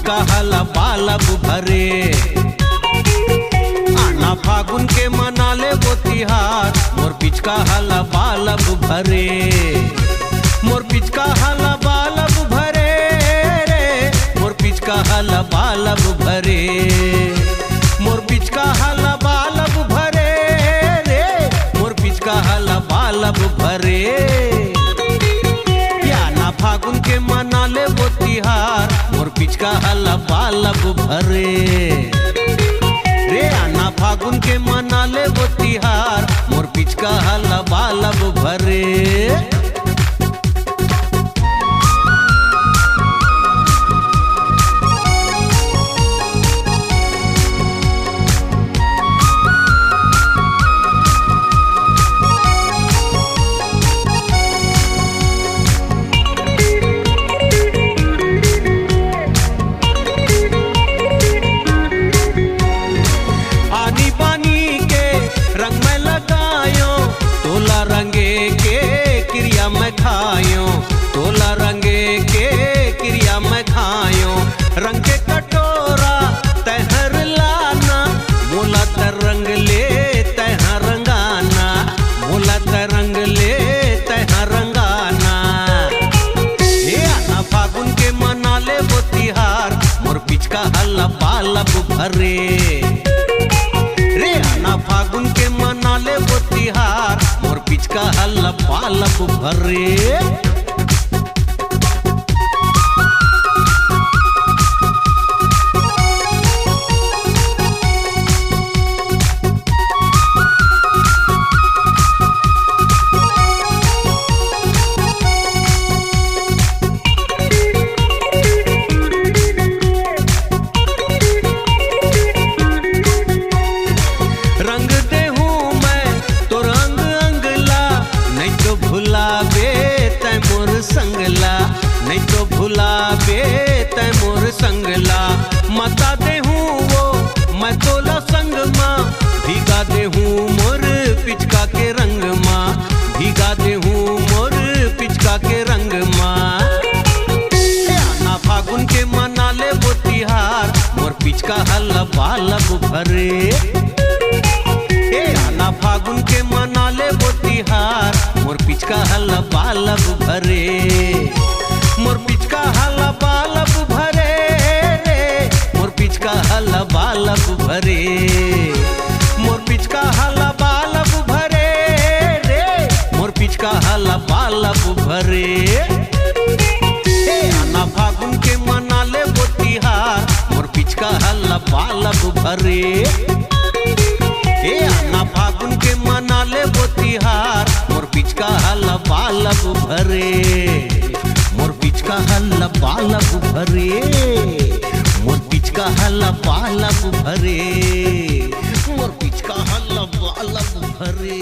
पिचका हला बालब भरे। आना फागुन के मनाले वो तिहार, मोर पिचका हला बालब भरे। मोर पिचका हला बालब भरे रे, मोर पिचका हला बालब भरे। मोर पिचका हला बालब भरे रे, मोर पिचका हला बालब भरे। याना फागुन के मनाले वो तिहार, मोर पिचका हला बालब भरे। रे आना फागुन के मनाले वो तिहार, मोर पिचका हला बालब भरे। तोला रंगे के क्रिया में खायो, रंग के कटोरा तहर लाना, मोला तर रंग ले तह रंगाना, मोला तर रंग ले तह रंगाना। हे आना फागुन के मनाले वो तिहार, मोर पिचका हला बालब भरे। रे आना फागुन के मनाले वो तिहार, मोर पिचका हला बालब भरे। संगला नहीं तो भुलाबे तै मोर संगला, मता दे हूँ वो मैं तोला संग माँ, भीगा दे हूँ मोर पिचका के रंग माँ, भीगा दे हूँ मोर पिचका के रंग माँ। आना फागुन के मनाले वो तिहार, मोर पिचका हला बालब भरे। आना फागुन के मनाले वो तिहार, मोर पिचका हला बालब भरे। मोर पिचका हला बालब भरे रे, मोर पिचका हला बालब भरे। मोर पिचका हला बालब भरे रे, मोर पिचका हला बालब भरे। आना फागुन के मनाले वो तिहार, मोर पिचका हला बालब भरे। आना फागुन के मनाले वो तिहार, मोर पिचका हला बालब भरे। मोर पिचका हला बालब भरे, मोर पिचका हला बालब भरे, मोर पिचका हला बालब भरे।